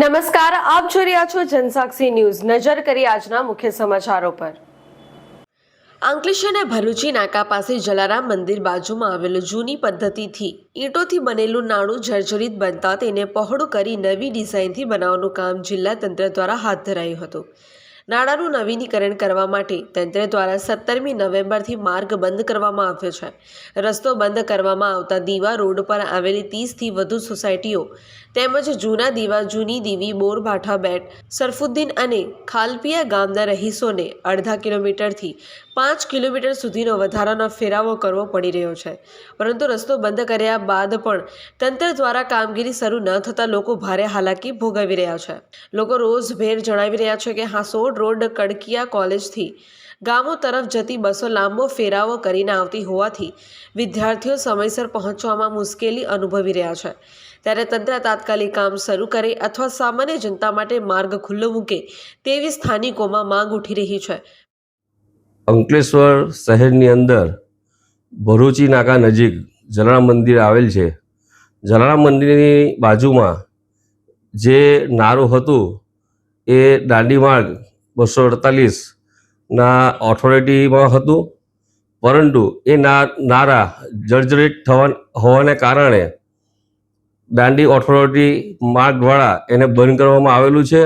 નમસ્કાર, આપ જોઈ રહ્યા છો જનસાક્ષી ન્યૂઝ। નજર કરી આજના મુખ્ય સમાચારો પર। અંકલેશ્વરના ભરૂચી નાકા પાસે જલારામ મંદિર બાજુમાં આવેલું જૂની પદ્ધતિથી ઈંટોથી બનેલું નાળું જર્જરિત બનતા તેને પહોળું કરી નવી ડિઝાઇનથી બનાવવાનું કામ જિલ્લા તંત્ર દ્વારા હાથ ધરાયું હતું। નાળાનું નવીનીકરણ કરવા માટે તંત્ર દ્વારા 17મી નવેમ્બરથી માર્ગ બંધ કરવામાં આવ્યો છે। રસ્તો બંધ કરવામાં આવતા દીવા રોડ પર આવેલી 30થી વધુ સોસાયટીઓ તેમજ જૂના દીવા, જૂની દીવી, બોરભાઠા બેટ, સરફુદ્દીન અને ખાલપિયા ગામના રહીશોને અડધા કિલોમીટરથી 5 કિલોમીટર સુધીનો વધારાનો ફેરાવો કરવો પડી રહ્યો છે। પરંતુ રસ્તો બંધ કર્યા બાદ પણ તંત્ર દ્વારા કામગીરી શરૂ ન થતાં લોકો ભારે હાલાકી ભોગવી રહ્યા છે। લોકો રોષભેર જણાવી રહ્યા છે કે હાંસોડ રોડ કડકિયા કોલેજથી ગામો તરફ જતી બસો લાંબો ફેરાવો કરીને આવતી હોવાથી વિદ્યાર્થીઓ સમયસર પહોંચવામાં મુશ્કેલી અનુભવી રહ્યા છે। ત્યારે તંત્ર તાત્કાલિક કામ શરૂ કરે અથવા સામાન્ય જનતા માટે માર્ગ ખુલ્લો મૂકે તેવી સ્થાનિકોમાં માંગ ઉઠી રહી છે। અંકલેશ્વર શહેરની અંદર ભરૂચી નાકા નજીક જલારામ મંદિર આવેલ છે। જલારામ મંદિરની બાજુમાં જે નારું હતું એ દાંડી માર્ગ 248 ઓથોરિટીમાં હતું, પરંતુ એ નારા જર્જરિત હોવાને કારણે દાંડી ઓથોરિટી માર્ગ દ્વારા એને બંધ કરવામાં આવેલું છે।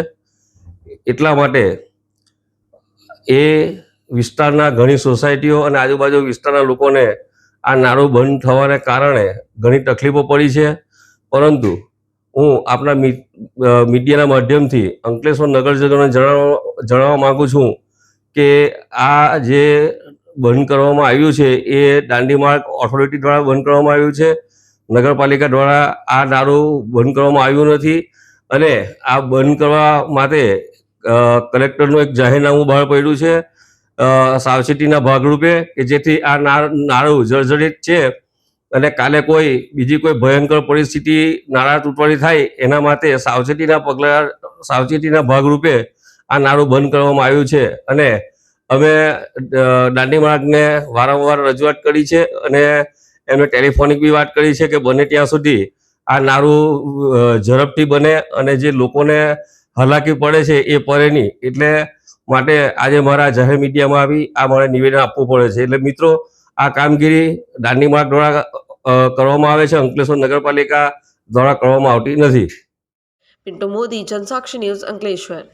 એટલા માટે એ વિસ્તારના ઘણી સોસાયટીઓ અને આજુબાજુ વિસ્તારના લોકોને આ નાળું બંધ થવાને કારણે ઘણી તકલીફો પડી છે। પરંતુ હું આપણા મીડિયાના માધ્યમથી અંકલેશ્વર નગરજનોને જણાવવા માગું છું કે આ જે બંધ કરવામાં આવ્યું છે એ દાંડી માર્ગ ઓથોરિટી દ્વારા બંધ કરવામાં આવ્યું છે। નગરપાલિકા દ્વારા આ નાળું બંધ કરવામાં આવ્યું નથી અને આ બંધ કરવા માટે કલેક્ટરનું એક જાહેરનામું બહાર પડ્યું છે સાવચેતીના ભાગરૂપે, કે જેથી આ નાળું જર્જરિત છે અને કાલે બીજી કોઈ ભયંકર પરિસ્થિતિ નાળા તૂટવાની થાય એના માટે સાવચેતીના ભાગરૂપે આ નાળું બંધ કરવામાં આવ્યું છે। અને અમે દાંડી માર્ગને વારંવાર રજૂઆત કરી છે અને એમને ટેલિફોનિક બી વાત કરી છે કે બને ત્યાં સુધી આ નાળું ઝડપથી બને અને જે લોકોને હાલાકી પડે છે એ પડે નહીં, એટલે માટે આજે મારા જાહેર મીડિયામાં આવી આ મારે નિવેદન આપવું પડે છે। એટલે મિત્રો, આ કામગીરી દાંડી માર્ગ દ્વારા કરવામાં આવે છે, અંકલેશ્વર નગરપાલિકા દ્વારા કરવામાં આવતી નથી। પિન્ટુ મોદી, જનસાક્ષી ન્યૂઝ, અંકલેશ્વર।